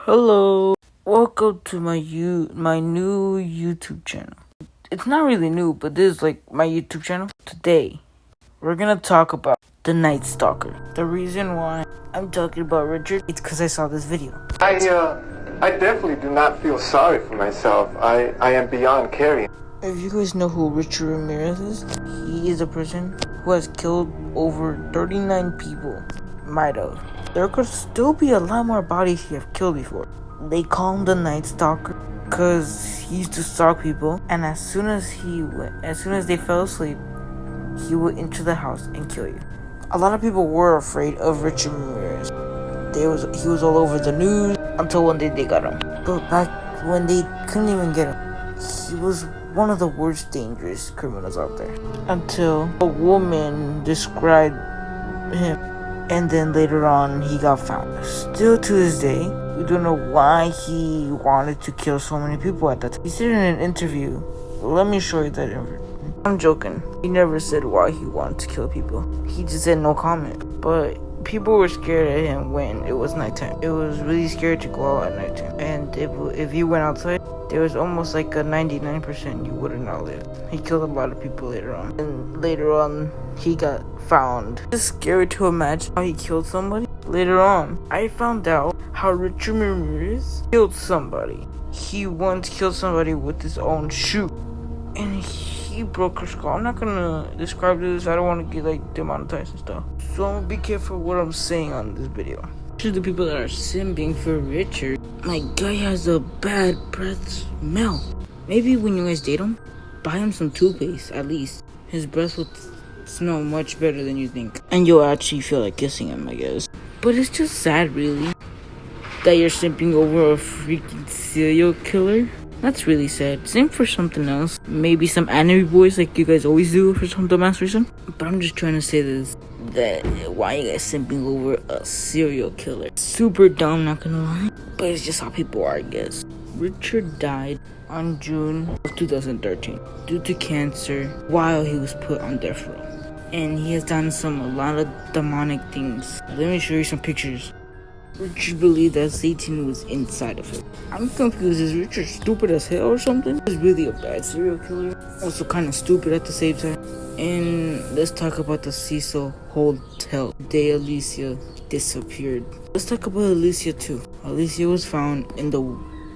Hello, welcome to my new YouTube channel. It's not really new, but this is like my YouTube channel. Today, we're gonna talk about the Night Stalker. The reason why I'm talking about Richard, it's because I saw this video. I definitely do not feel sorry for myself. I am beyond caring. If you guys know who Richard Ramirez is, he is a person who has killed over 39 people. Might have. There could still be a lot more bodies he have killed before. They call him the Night Stalker because he used to stalk people, and as soon as they fell asleep, he would enter the house and kill you. A lot of people were afraid of Richard Ramirez. He was all over the news until one day they got him. But back when they couldn't even get him, he was one of the worst dangerous criminals out there. Until a woman described him, and then later on he got found. Still to this day, we don't know why he wanted to kill so many people at that time. He said in an interview, let me show you that interview. I'm joking. He never said why he wanted to kill people. He just said no comment. But people were scared of him when it was nighttime. It was really scary to go out at nighttime. And if you went outside, there was almost like a 99% you wouldn't outlive. He killed a lot of people later on. And later on, he got found. It's scary to imagine how he killed somebody. Later on, I found out how Richard Ramirez killed somebody. He once killed somebody with his own shoe. And he broke her skull. I'm not gonna describe this. I don't want to get like demonetized and stuff. So I'm gonna be careful what I'm saying on this video. To the people that are simping for Richard, my guy has a bad breath smell. Maybe when you guys date him, buy him some toothpaste at least. His breath will smell much better than you think. And you'll actually feel like kissing him, I guess. But it's just sad, really, that you're simping over a freaking serial killer. That's really sad. Same for something else. Maybe some anime boys like you guys always do for some dumbass reason. But I'm just trying to say this. That why you guys simping over a serial killer? Super dumb, not gonna lie. But it's just how people are, I guess. Richard died on June of 2013 due to cancer while he was put on death row. And he has done a lot of demonic things. Let me show you some pictures. Richard believed that Satan was inside of him. I'm confused. Is Richard stupid as hell or something? He's really a bad serial killer. Also kind of stupid at the same time. And let's talk about the Cecil Hotel. The day Alicia disappeared. Let's talk about Alicia too. Alicia was found in the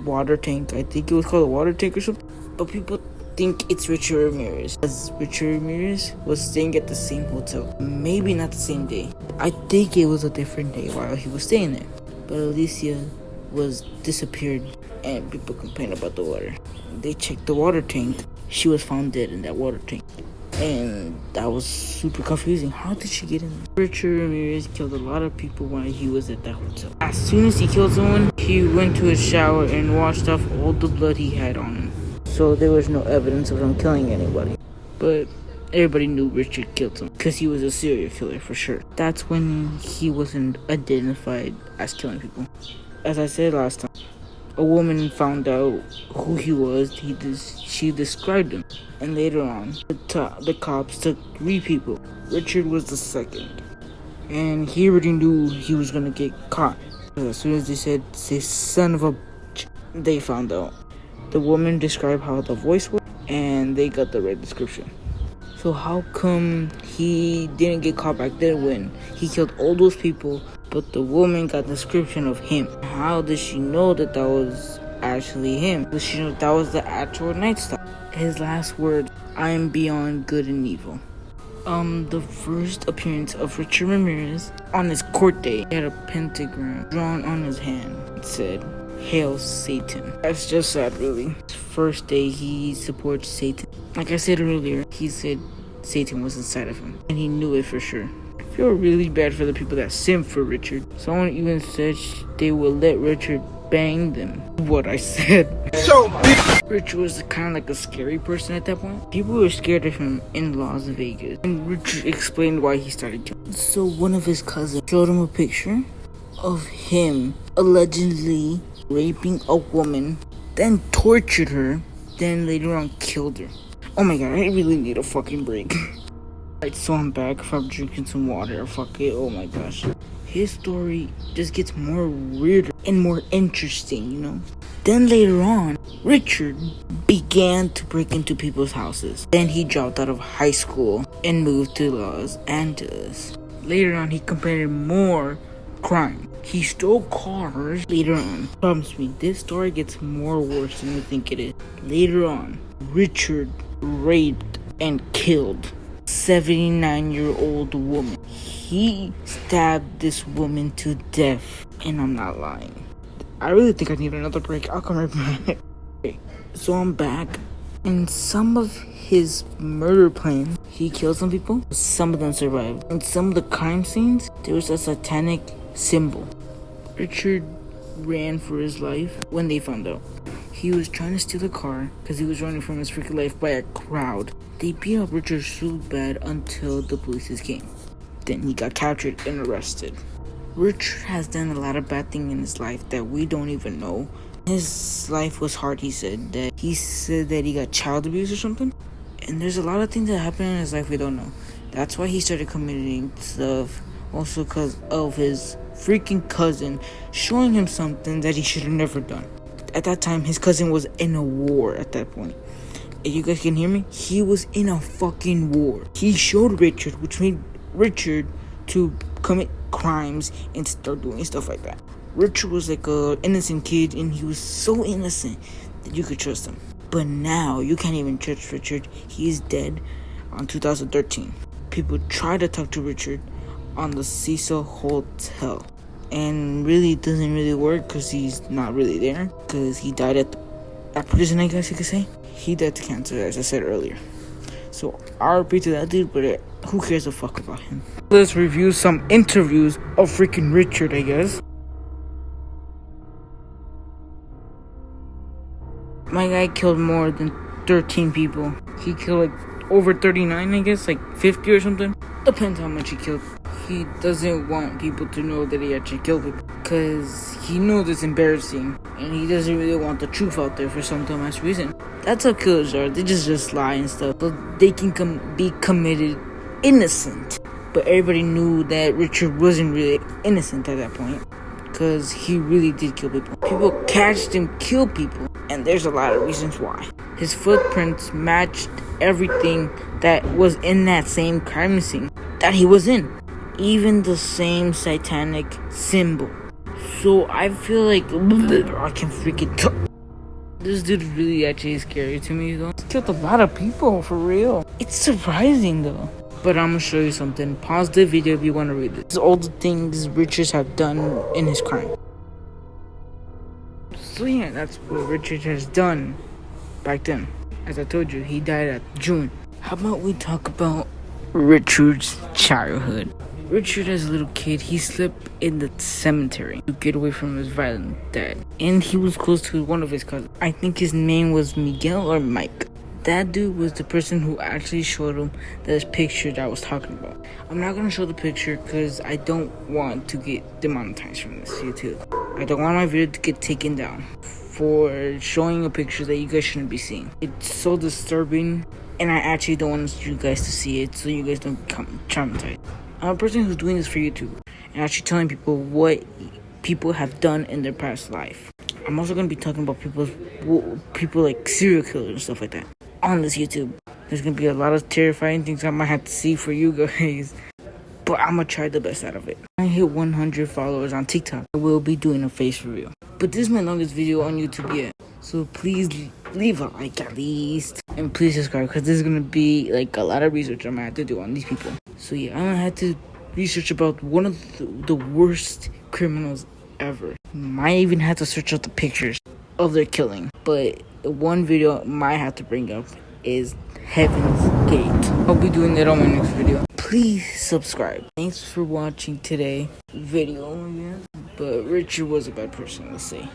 water tank. I think it was called a water tank or something. But people think it's Richard Ramirez, as Richard Ramirez was staying at the same hotel. Maybe not the same day. I think it was a different day while he was staying there. But Alicia was disappeared and people complained about the water. They checked the water tank. She was found dead in that water tank. And that was super confusing. How did she get in there? Richard Ramirez killed a lot of people while he was at that hotel. As soon as he killed someone, he went to his shower and washed off all the blood he had on him. So there was no evidence of him killing anybody. But everybody knew Richard killed him because he was a serial killer for sure. That's when he wasn't identified as killing people. As I said last time, a woman found out who he was. She described him. And later on, the cops took 3 people. Richard was the second. And he already knew he was going to get caught. As soon as they said, "Say son of a bitch," they found out. The woman described how the voice was, and they got the right description. So how come he didn't get caught back then when he killed all those people, but the woman got the description of him? How did she know that was actually him? Did she know that was the actual Night Stalker? His last word, "I am beyond good and evil." The first appearance of Richard Ramirez on his court day, he had a pentagram drawn on his hand. It said, "Hail Satan." That's just sad, really. His first day, he supports Satan. Like I said earlier, he said Satan was inside of him, and he knew it for sure. I feel really bad for the people that simp for Richard. Someone even said they would let Richard bang them. What I said. So Richard was kind of like a scary person at that point. People were scared of him in Las Vegas, and Richard explained why he started killing. So one of his cousins showed him a picture of him allegedly raping a woman, then tortured her, then later on killed her. Oh my god, I really need a fucking break. Alright, so I'm back. If I'm drinking some water, fuck it. Oh my gosh. his story just gets more weirder and more interesting, you know. Then later on, Richard began to break into people's houses. Then he dropped out of high school and moved to Los Angeles. Later on, he committed more crime. He stole cars. Later on, promise me, this story gets more worse than you think it is. Later on, Richard raped and killed 79-year-old woman. He stabbed this woman to death, and I'm not lying. I really think I need another break. I'll come right back. Okay, so I'm back. In some of his murder plans, he killed some people. Some of them survived. In some of the crime scenes, there was a satanic symbol. Richard ran for his life when they found out. He was trying to steal a car because he was running from his freaking life by a crowd. They beat up Richard so bad until the police came. Then he got captured and arrested. Richard has done a lot of bad things in his life that we don't even know. His life was hard, he said that he got child abuse or something. And there's a lot of things that happen in his life we don't know. That's why he started committing stuff. Also because of his freaking cousin showing him something that he should have never done. At that time, his cousin was in a war at that point. If you guys can hear me, he was in a fucking war. He showed Richard, which made Richard to commit crimes and start doing stuff like that. Richard was like a innocent kid, and he was so innocent that you could trust him. But now you can't even trust Richard. He is dead on 2013. People try to talk to Richard on the Cecil Hotel, and really it doesn't really work because he's not really there, because he died at prison, I guess you could say. He died to cancer, as I said earlier. So RP to that dude, but who cares a fuck about him? Let's review some interviews of freaking Richard, I guess. My guy killed more than 13 people. He killed like over 39, I guess, like 50 or something. Depends how much he killed. He doesn't want people to know that he actually killed people, because he knows it's embarrassing, and he doesn't really want the truth out there for some dumbass reason. That's how killers are. They just lie and stuff, so they can be committed innocent. But everybody knew that Richard wasn't really innocent at that point, because he really did kill people. People catched him kill people, and there's a lot of reasons why. His footprints matched everything that was in that same crime scene that he was in. Even the same satanic symbol. So I feel like I can freaking talk. This dude really actually is scary to me though. He killed a lot of people for real. It's surprising though. But I'm gonna show you something. Pause the video if you want to read this. This is all the things Richard have done in his crime. So yeah, that's what Richard has done back then. As I told you, he died at June. How about we talk about Richard's childhood? Richard, as a little kid, he slept in the cemetery to get away from his violent dad. And he was close to one of his cousins. I think his name was Miguel or Mike. That dude was the person who actually showed him this picture that I was talking about. I'm not going to show the picture because I don't want to get demonetized from this YouTube. I don't want my video to get taken down for showing a picture that you guys shouldn't be seeing. It's so disturbing, and I actually don't want you guys to see it so you guys don't become traumatized. I'm a person who's doing this for YouTube and actually telling people what people have done in their past life. I'm also going to be talking about people like serial killers and stuff like that on this YouTube. There's going to be a lot of terrifying things I might have to see for you guys, but I'm going to try the best out of it. When I hit 100 followers on TikTok, I will be doing a face reveal. But this is my longest video on YouTube yet, so please leave a like at least, and please subscribe, because this is going to be like a lot of research I'm going to have to do on these people. So yeah, I'm going to have to research about one of the worst criminals ever. Might even have to search out the pictures of their killing. But one video I might have to bring up is Heaven's Gate. I'll be doing that on my next video. Please subscribe. Thanks for watching today's video. Yeah. But Richard was a bad person, let's say.